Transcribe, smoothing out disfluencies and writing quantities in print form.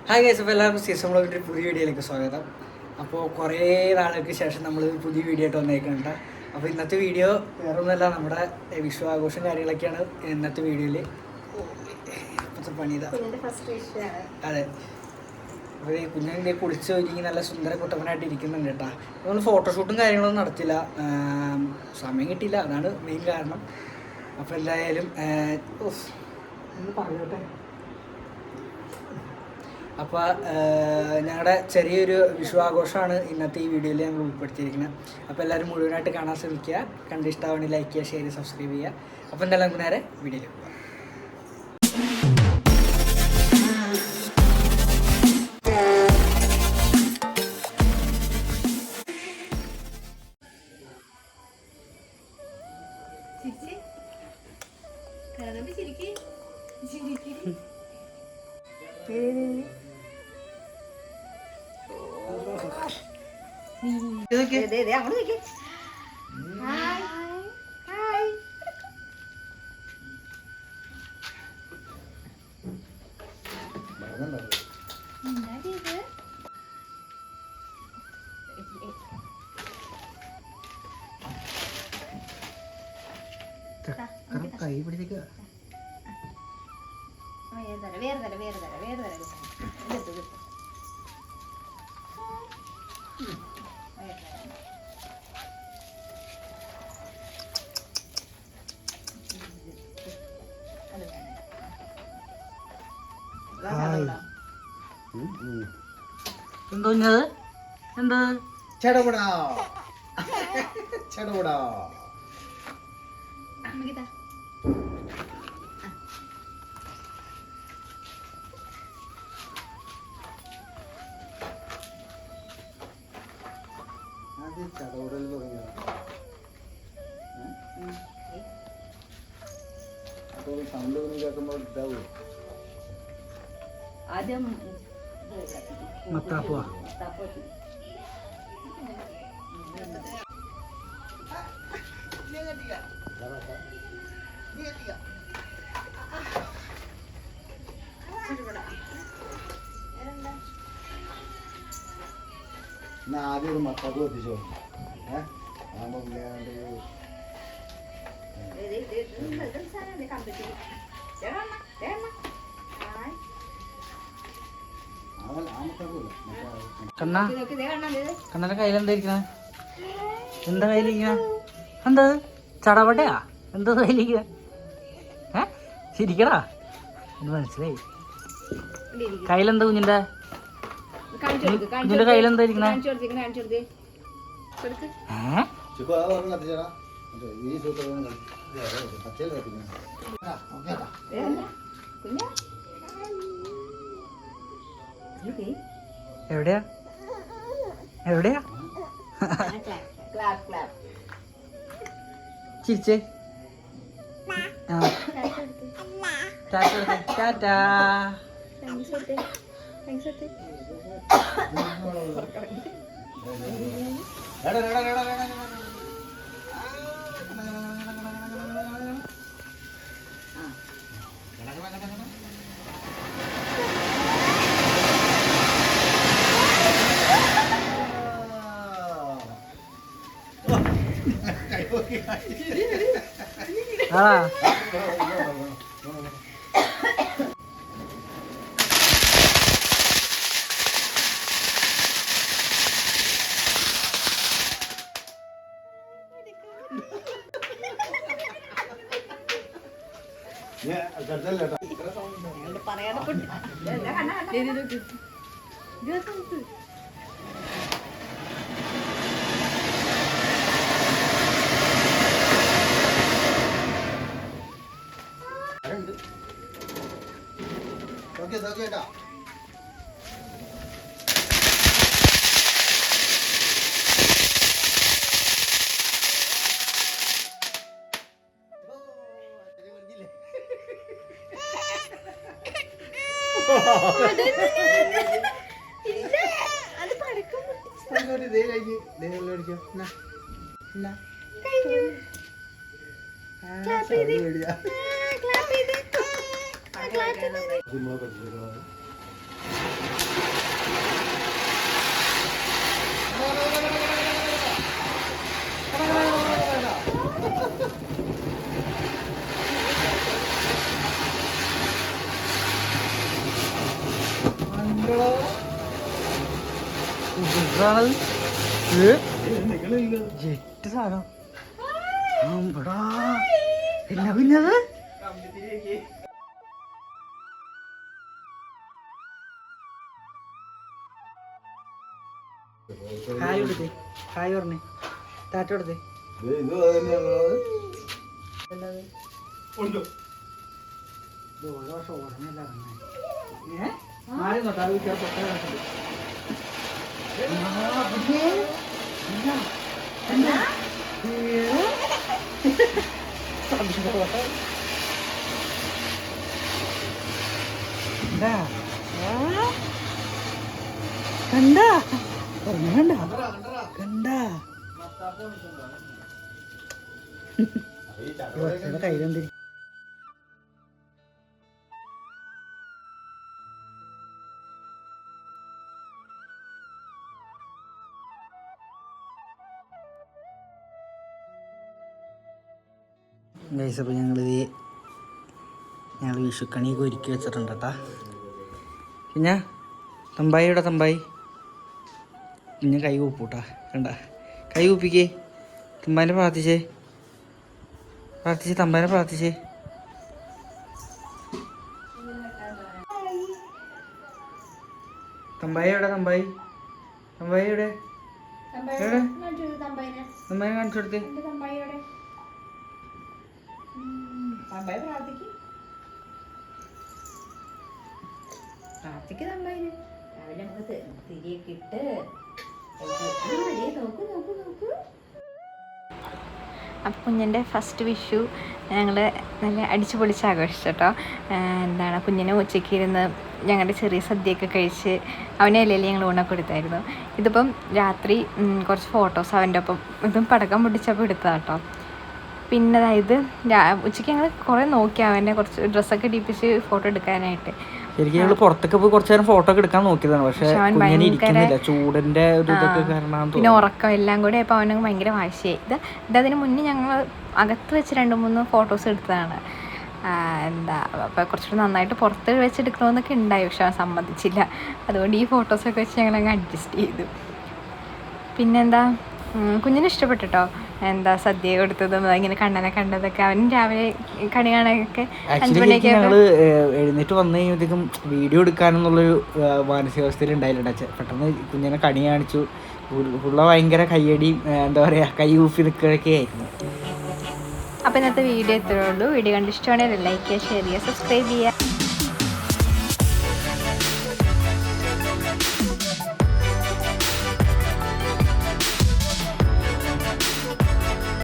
Hi guys, അപ്പോൾ എല്ലാവർക്കും season വ്ളോഗിൻ്റെ പുതിയ വീഡിയോയിലേക്ക് സ്വാഗതം. അപ്പോൾ കുറേ നാളുകൾക്ക് ശേഷം നമ്മൾ പുതിയ വീഡിയോ ആയിട്ട് വന്നേക്കുന്നുണ്ട്. അപ്പോൾ ഇന്നത്തെ വീഡിയോ വേറെ ഒന്നുമല്ല, നമ്മുടെ വിഷു ആഘോഷം കാര്യങ്ങളൊക്കെയാണ് ഇന്നത്തെ വീഡിയോയിൽ. ഇപ്പോഴത്തെ പണിതാ അതെ. അപ്പോൾ ഈ കുഞ്ഞിൻ്റെ കുളിച്ച് ഒരുങ്ങി നല്ല സുന്ദര കുട്ടപ്പനായിട്ട് ഇരിക്കുന്നുണ്ട് കേട്ടോ. നമ്മൾ ഫോട്ടോഷൂട്ടും കാര്യങ്ങളൊന്നും നടത്തില്ല, സമയം കിട്ടിയില്ല, അതാണ് മെയിൻ കാരണം. അപ്പോൾ എന്തായാലും ഒന്ന് പറഞ്ഞോട്ടെ. അപ്പോൾ ഞങ്ങളുടെ ചെറിയൊരു വിഷു ആഘോഷമാണ് ഇന്നത്തെ ഈ വീഡിയോയിൽ ഞങ്ങൾ ഉൾപ്പെടുത്തിയിരിക്കുന്നത്. അപ്പോൾ എല്ലാവരും മുഴുവനായിട്ട് കാണാൻ ശ്രമിക്കുക. കണ്ട് ഇഷ്ടമാണെങ്കിൽ ലൈക്ക് ചെയ്യുക, ഷെയർ ചെയ്യുക, സബ്സ്ക്രൈബ് ചെയ്യുക. അപ്പോൾ എന്തായാലും നമുക്ക് നേരെ വീഡിയോയിൽ പോകാം. കൈ പിടിക്കുക. എന്തോ എന്താ ചെടപടാ ചെടപടാ ചടപടൽ തുടങ്ങിയ അപ്പോൾ സൗണ്ട് ഒന്നും കേൾക്കുമ്പോൾ ഇതാവൂ. ആദ്യം മത്താപ്പുവാ ആദ്യം ഒരു മത്താപ്പ് എത്തിച്ചോ. കണ്ണന്റെ കയ്യിലെന്താ ഇരിക്കണ? എന്താ കയ്യിലിരിക്കണ? എന്താ ചടപടയാ? എന്താ കയ്യിലിരിക്കണ? ശരിക്കടാ, ഇത് മനസ്സിലായി. കയ്യിലെന്താ കുഞ്ഞിന്റെ? കുഞ്ഞിന്റെ കയ്യിലെന്താ ഇരിക്കണേ? എവിടെയാ എവിടെയാ? ചിരിച്ചേ. ടാറ്റാ. ജെറ്റ് സാധനം എന്നാ പിന്നത് ഹായ് കൊടുത്തേ, ഹായ് പറഞ്ഞേ, ടാറ്റ കൊടുത്തേ. ഓരോ വർഷം ഓർമ്മയില്ല കണ്ട കണ്ട കണ്ട കയ്യിലെന്തിരി ഗൈസ്. അപ്പോൾ ഞങ്ങൾ വിഷുക്കണിയൊക്കെ ഒരുക്കി വെച്ചിട്ടുണ്ട് കേട്ടാ. പിന്നെ തമ്പായിയുടെ തമ്പായി പിന്നെ കൈ കൂപ്പൂട്ടാ, കണ്ട കൈ കൂപ്പിക്കേ. തമ്പാനെ പ്രാർത്ഥിച്ചേ തമ്പാനെ പ്രാർത്ഥിച്ചേ. തമ്പായി എവിടെ? തമ്പായി എവിടെ? തമ്പാനെ കാണിച്ചു കൊടുത്തേ. പ്രാർത്ഥിക്ക് തമ്പായിന്. രാവിലെ നമുക്ക് തിരിയൊക്കെ ഇട്ട് നോക്കൂ. അപ്പോൾ കുഞ്ഞിൻ്റെ ഫസ്റ്റ് വിഷു ഞങ്ങൾ നല്ല അടിച്ചു പൊളിച്ച് ആഘോഷിച്ചു കേട്ടോ. എന്താണ് കുഞ്ഞിനെ ഉച്ചയ്ക്ക് ഇരുന്ന് ഞങ്ങളുടെ ചെറിയ സദ്യയൊക്കെ കഴിച്ച് അവനെ ഇലയിൽ ഞങ്ങൾ ഊണൊക്കെ കൊടുത്തായിരുന്നു. ഇതിപ്പം രാത്രി കുറച്ച് ഫോട്ടോസ് അവൻ്റെ ഒപ്പം ഇതും പടക്കം പൊട്ടിച്ചപ്പോൾ എടുത്തതാണ് കേട്ടോ. പിന്നെ അതായത് ഉച്ചയ്ക്ക് ഞങ്ങൾ കുറേ നോക്കി അവൻ്റെ കുറച്ച് ഡ്രസ്സൊക്കെ ഇടിപ്പിച്ച് ഫോട്ടോ എടുക്കാനായിട്ട്. ശരിക്കും ഞങ്ങൾ പുറത്തൊക്കെ പോയി കുറച്ച് നേരം ഫോട്ടോ ഒക്കെ എടുക്കാൻ നോക്കിയതാണ്, പക്ഷേ ചൂടിന്റെ ഒരു ഇതൊക്കെ കാരണം പിന്നെ ഉറക്കം എല്ലാം കൂടെ അപ്പോൾ അവന് ഭയങ്കര വാശിയായി. ഇതതിന് മുന്നേ ഞങ്ങൾ അകത്ത് വെച്ച് 2-3 ഫോട്ടോസ് എടുത്തതാണ്. അപ്പോൾ കുറച്ചുകൂടി നന്നായിട്ട് പുറത്ത് വെച്ചെടുക്കണമെന്നൊക്കെ ഉണ്ടായി, പക്ഷെ അവൻ സമ്മതിച്ചില്ല. അതുകൊണ്ട് ഈ ഫോട്ടോസൊക്കെ വെച്ച് ഞങ്ങളങ്ങ് അഡ്ജസ്റ്റ് ചെയ്തു. പിന്നെന്താ കുഞ്ഞിന് ഇഷ്ടപ്പെട്ടു കേട്ടോ. സദ്യ കൊടുത്തതും ഇങ്ങനെ കണ്ണനെ കണ്ടതൊക്കെ. അവൻ രാവിലെ കണി കാണാനൊക്കെ 5 മണിയൊക്കെ എഴുന്നേറ്റ് വന്നു കഴിയുമ്പോഴത്തേക്കും വീഡിയോ എടുക്കാനെന്നുള്ളൊരു മാനസികാവസ്ഥയിൽ ഉണ്ടായില്ല. പെട്ടെന്ന് കുഞ്ഞിനെ കണി കാണിച്ചു. പുള്ള ഭയങ്കര കയ്യടിയും എന്താ പറയുക കൈ ഊപ്പി നിൽക്കുകയൊക്കെ ആയിരുന്നു. അപ്പോൾ ഇന്നത്തെ വീഡിയോ ഇത്രയേ ഉള്ളൂ. വീഡിയോ കണ്ട് ഇഷ്ടമാണെങ്കിൽ ലൈക്ക് ചെയ്യുക, ഷെയർ ചെയ്യുക, സബ്സ്ക്രൈബ് ചെയ്യുക.